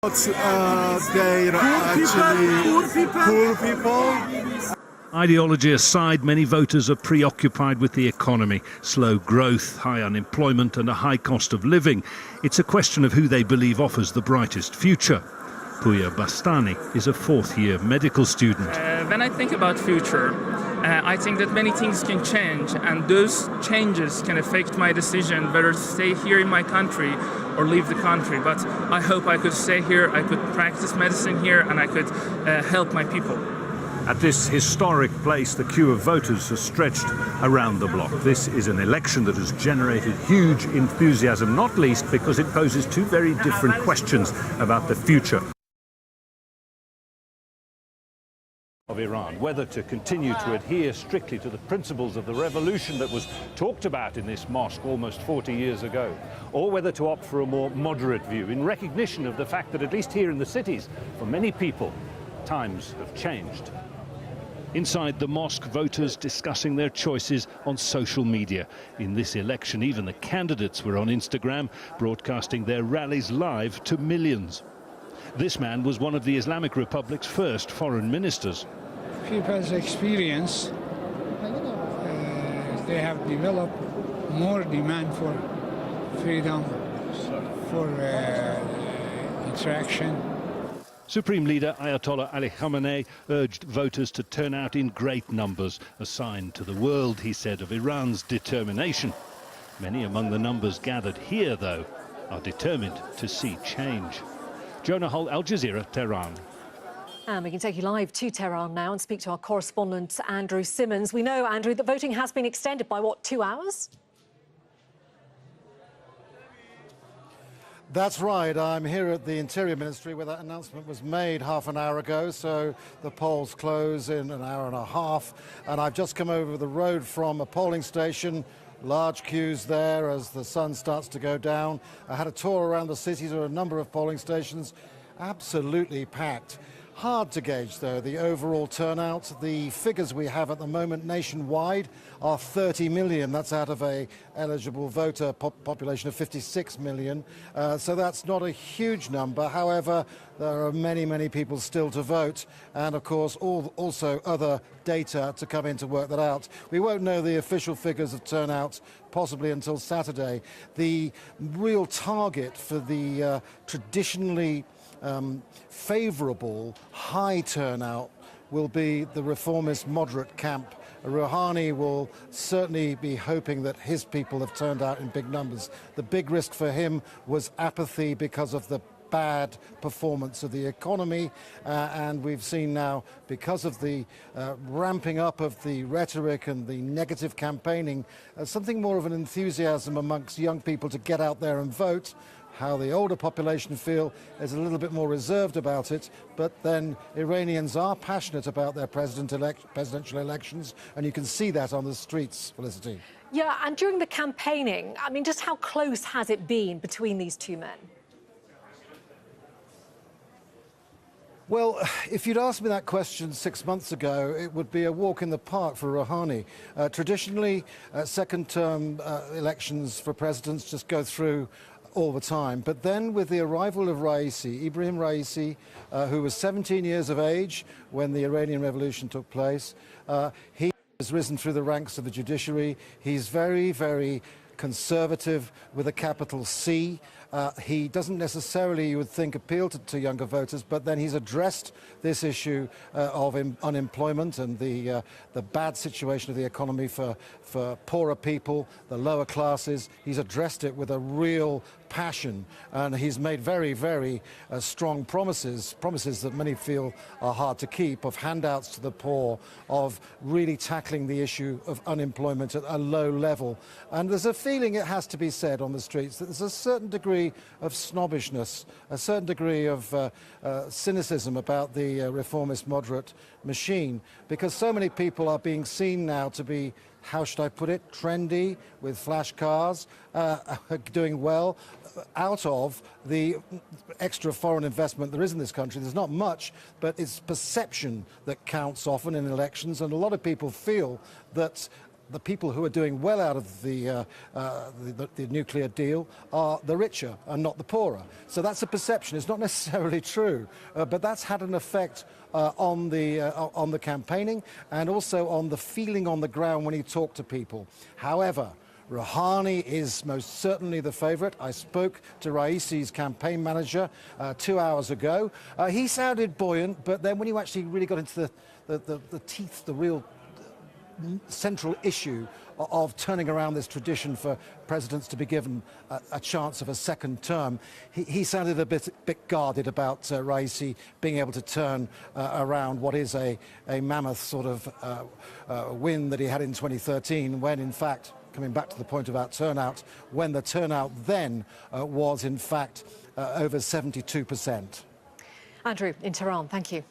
They're actually poor people. Ideology aside, many voters are preoccupied with the economy, slow growth, high unemployment and a high cost of living. It's a question of who they believe offers the brightest future. Puya Bastani is a fourth-year medical student. When I think about future, I think that many things can change, and those changes can affect my decision whether to stay here in my country or leave the country. But I hope I could stay here, I could practice medicine here, and I could help my people. At this historic place, the queue of voters has stretched around the block. This is an election that has generated huge enthusiasm, not least because it poses two very different questions about the future of Iran, whether to continue to adhere strictly to the principles of the revolution that was talked about in this mosque almost 40 years ago, or whether to opt for a more moderate view in recognition of the fact that, at least here in the cities, for many people, times have changed. Inside the mosque, voters discussing their choices on social media. In this election, even the candidates were on Instagram, broadcasting their rallies live to millions. This man was one of the Islamic Republic's first foreign ministers. People's experience, they have developed more demand for freedom, for interaction. Supreme Leader Ayatollah Ali Khamenei urged voters to turn out in great numbers, a sign to the world, he said, of Iran's determination. Many among the numbers gathered here, though, are determined to see change. Jonah Hull, Al Jazeera, Tehran. And we can take you live to Tehran now and speak to our correspondent, Andrew Simmons. We know, Andrew, that voting has been extended by, what, 2 hours? That's right. I'm here at the Interior Ministry where that announcement was made half an hour ago, so the polls close in an hour and a half. And I've just come over the road from a polling station. Large queues there as the sun starts to go down. I had a tour around the city to a number of polling stations. Absolutely packed. Hard to gauge, though, the overall turnout. The figures we have at the moment nationwide are 30 million. That's out of a eligible voter population of 56 million. So that's not a huge number. However, there are many, many people still to vote. And, of course, also other data to come in to work that out. We won't know the official figures of turnout possibly until Saturday. The real target for the traditionally favourable high turnout will be the reformist moderate camp. Rouhani will certainly be hoping that his people have turned out in big numbers. The big risk for him was apathy because of the bad performance of the economy, and we've seen now, because of the ramping up of the rhetoric and the negative campaigning, something more of an enthusiasm amongst young people to get out there and vote. How the older population feel is a little bit more reserved about it, but then Iranians are passionate about their presidential elections, and you can see that on the streets, Felicity. Yeah, and during the campaigning, I mean, just how close has it been between these two men? Well, if you'd asked me that question 6 months ago, it would be a walk in the park for Rouhani. Traditionally, second-term elections for presidents just go through all the time. But then with the arrival of RAISI, Ibrahim Raisi, who was 17 years of age when the Iranian Revolution took place, he has risen through the ranks of the judiciary. He's very, very conservative with a capital C. He doesn't necessarily, you would think, appeal to younger voters, but then he's addressed this issue of unemployment and the bad situation of the economy for poorer people, the lower classes. He's addressed it with a real passion, and he's made very, very strong promises that many feel are hard to keep, of handouts to the poor, of really tackling the issue of unemployment at a low level. And there's a feeling, it has to be said on the streets, that there's a certain degree of snobbishness, a certain degree of cynicism about the reformist moderate machine, because so many people are being seen now to be, how should I put it, trendy, with flash cars, doing well, out of the extra foreign investment there is in this country. There's not much, but it's perception that counts often in elections, and a lot of people feel that the people who are doing well out of the nuclear deal are the richer and not the poorer. So that's a perception. It's not necessarily true, but that's had an effect on the campaigning and also on the feeling on the ground when he talked to people. However, Rouhani is most certainly the favourite. I spoke to Raisi's campaign manager 2 hours ago. He sounded buoyant, but then when you actually really got into the teeth, the real central issue of turning around this tradition for presidents to be given a chance of a second term, he sounded a bit guarded about Raisi being able to turn around what is a mammoth sort of win that he had in 2013, when in fact, coming back to the point about turnout, when the turnout then was in fact over 72%. Andrew, in Tehran, thank you.